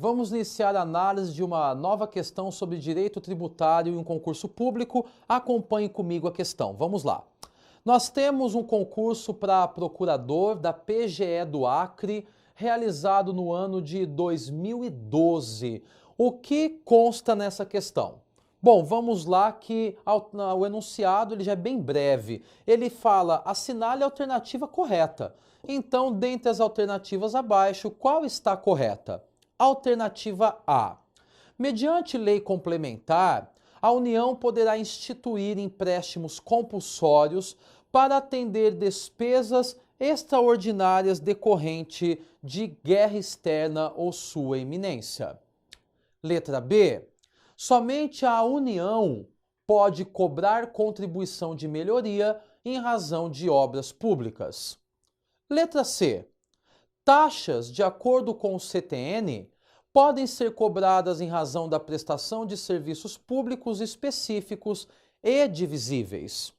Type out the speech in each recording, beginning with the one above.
Vamos iniciar a análise de uma nova questão sobre direito tributário em um concurso público. Acompanhe comigo a questão. Vamos lá. Nós temos um concurso para procurador da PGE do Acre, realizado no ano de 2012. O que consta nessa questão? Bom, vamos lá que o enunciado ele já é bem breve. Ele fala, assinale a alternativa correta. Então, dentre as alternativas abaixo, qual está correta? Alternativa A. Mediante lei complementar, a União poderá instituir empréstimos compulsórios para atender despesas extraordinárias decorrente de guerra externa ou sua iminência. Letra B. Somente a União pode cobrar contribuição de melhoria em razão de obras públicas. Letra C. Taxas, de acordo com o CTN, podem ser cobradas em razão da prestação de serviços públicos específicos e divisíveis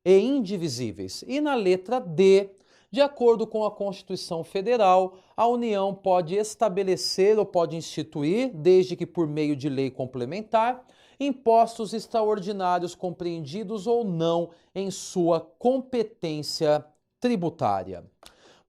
e indivisíveis. E na letra D, de acordo com a Constituição Federal, a União pode estabelecer ou pode instituir, desde que por meio de lei complementar, impostos extraordinários compreendidos ou não em sua competência tributária.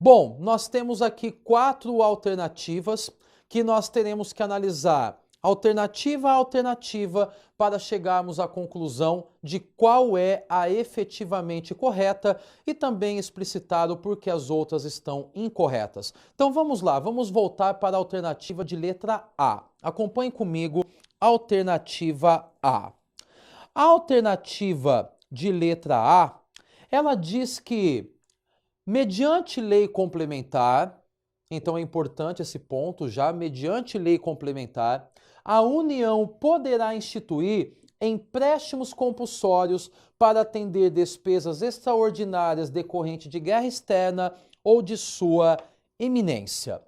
Bom, nós temos aqui 4 alternativas que nós teremos que analisar alternativa a alternativa para chegarmos à conclusão de qual é a efetivamente correta e também explicitar o porquê as outras estão incorretas. Então vamos lá, vamos voltar para a alternativa de letra A. Acompanhe comigo, alternativa A. A alternativa de letra A, ela diz que mediante lei complementar, então é importante esse ponto já, mediante lei complementar, a União poderá instituir empréstimos compulsórios para atender despesas extraordinárias decorrentes de guerra externa ou de sua iminência.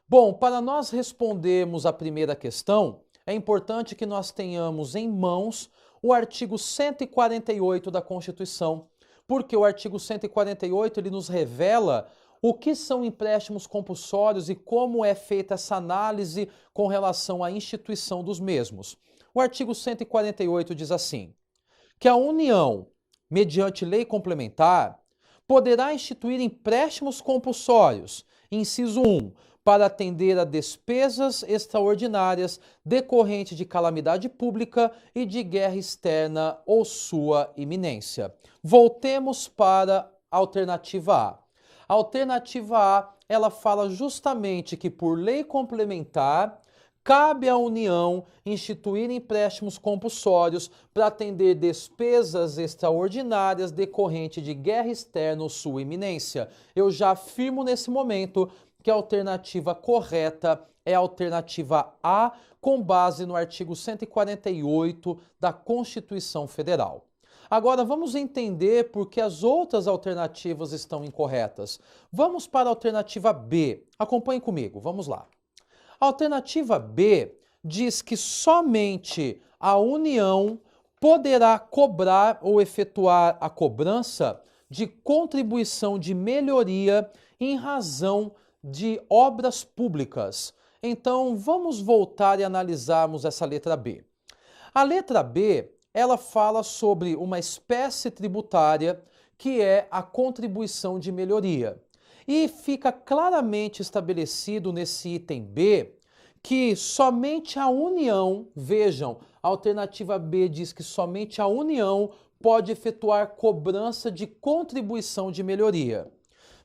Bom, para nós respondermos a primeira questão, é importante que nós tenhamos em mãos o artigo 148 da Constituição, porque o artigo 148 ele nos revela o que são empréstimos compulsórios e como é feita essa análise com relação à instituição dos mesmos. O artigo 148 diz assim, que a União, mediante lei complementar, poderá instituir empréstimos compulsórios, inciso 1, para atender a despesas extraordinárias decorrentes de calamidade pública e de guerra externa ou sua iminência. Voltemos para a alternativa A. A alternativa A, ela fala justamente que por lei complementar, cabe à União instituir empréstimos compulsórios para atender despesas extraordinárias decorrentes de guerra externa ou sua iminência. Eu já afirmo nesse momento que a alternativa correta é a alternativa A, com base no artigo 148 da Constituição Federal. Agora vamos entender por que as outras alternativas estão incorretas. Vamos para a alternativa B. Acompanhe comigo, vamos lá. A alternativa B diz que somente a União poderá cobrar ou efetuar a cobrança de contribuição de melhoria em razão de obras públicas. Então, vamos voltar e analisarmos essa letra B. A letra B, ela fala sobre uma espécie tributária que é a contribuição de melhoria. E fica claramente estabelecido nesse item B que somente a União, vejam, a alternativa B diz que somente a União pode efetuar cobrança de contribuição de melhoria.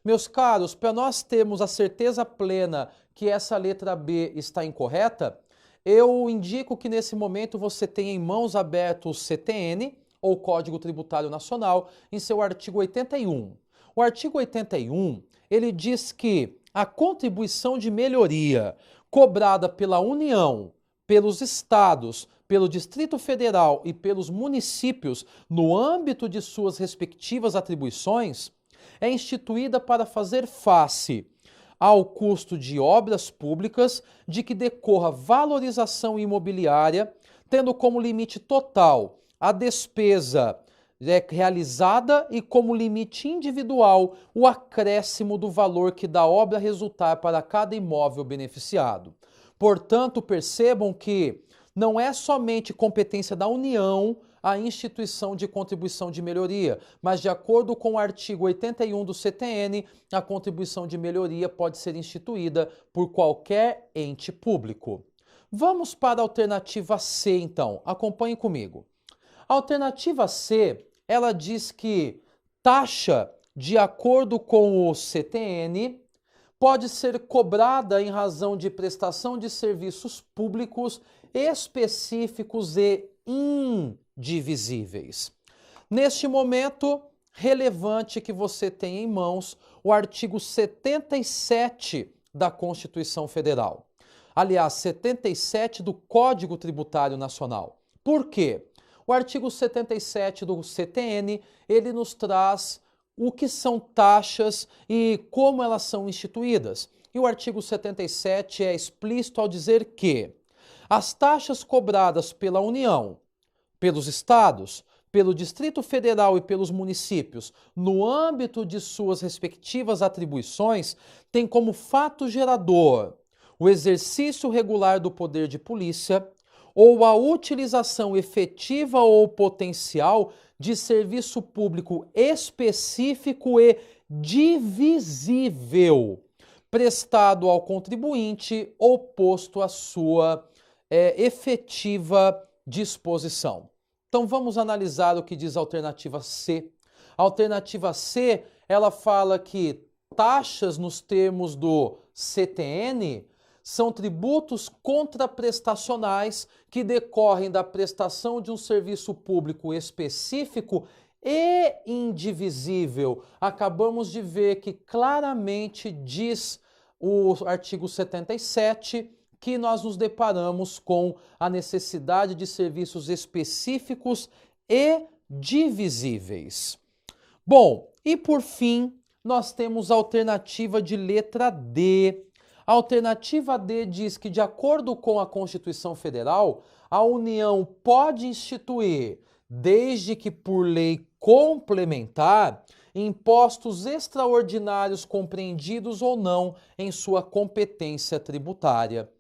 Meus caros, para nós termos a certeza plena que essa letra B está incorreta, eu indico que nesse momento você tenha em mãos aberto o CTN, ou Código Tributário Nacional, em seu artigo 81. O artigo 81, ele diz que a contribuição de melhoria cobrada pela União, pelos estados, pelo Distrito Federal e pelos municípios no âmbito de suas respectivas atribuições, é instituída para fazer face ao custo de obras públicas de que decorra valorização imobiliária, tendo como limite total a despesa realizada e como limite individual o acréscimo do valor que da obra resultar para cada imóvel beneficiado. Portanto, percebam que não é somente competência da União a instituição de contribuição de melhoria, mas de acordo com o artigo 81 do CTN, a contribuição de melhoria pode ser instituída por qualquer ente público. Vamos para a alternativa C, então. Acompanhe comigo. A alternativa C, ela diz que taxa, de acordo com o CTN, pode ser cobrada em razão de prestação de serviços públicos específicos e indivisíveis. Neste momento, relevante que você tenha em mãos o artigo 77 da Constituição Federal. Aliás, 77 do Código Tributário Nacional. Por quê? O artigo 77 do CTN, ele nos traz o que são taxas e como elas são instituídas. E o artigo 77 é explícito ao dizer que as taxas cobradas pela União, pelos estados, pelo Distrito Federal e pelos municípios, no âmbito de suas respectivas atribuições, têm como fato gerador o exercício regular do poder de polícia ou a utilização efetiva ou potencial de serviço público específico e divisível, prestado ao contribuinte ou posto à sua efetiva disposição. Então vamos analisar o que diz a alternativa C. A alternativa C, ela fala que taxas nos termos do CTN são tributos contraprestacionais que decorrem da prestação de um serviço público específico e indivisível. Acabamos de ver que claramente diz o artigo 77 que nós nos deparamos com a necessidade de serviços específicos e divisíveis. Bom, e por fim, nós temos a alternativa de letra D. A alternativa D diz que, de acordo com a Constituição Federal, a União pode instituir, desde que por lei complementar, impostos extraordinários compreendidos ou não em sua competência tributária.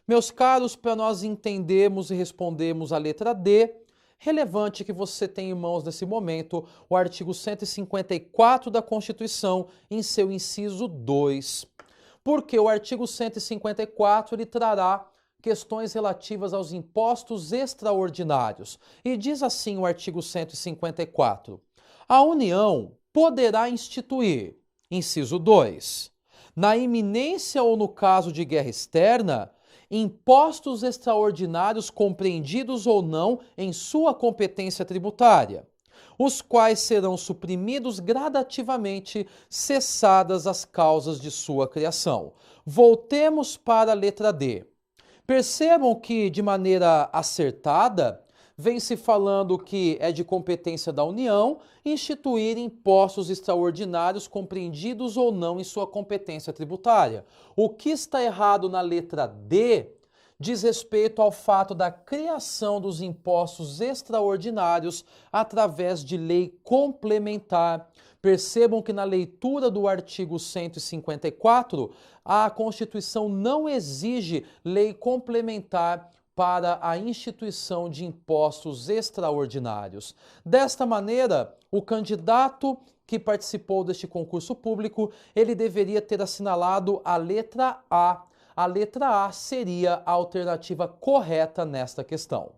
Meus caros, para nós entendermos e respondermos a letra D, relevante que você tenha em mãos nesse momento o artigo 154 da Constituição em seu inciso 2. Porque o artigo 154 ele trará questões relativas aos impostos extraordinários. E diz assim o artigo 154: a União poderá instituir, inciso 2, na iminência ou no caso de guerra externa, impostos extraordinários compreendidos ou não em sua competência tributária, os quais serão suprimidos gradativamente, cessadas as causas de sua criação. Voltemos para a letra D. Percebam que, de maneira acertada, vem se falando que é de competência da União instituir impostos extraordinários compreendidos ou não em sua competência tributária. O que está errado na letra D diz respeito ao fato da criação dos impostos extraordinários através de lei complementar. Percebam que na leitura do artigo 154, a Constituição não exige lei complementar para a instituição de impostos extraordinários. Desta maneira, o candidato que participou deste concurso público, ele deveria ter assinalado a letra A. A letra A seria a alternativa correta nesta questão.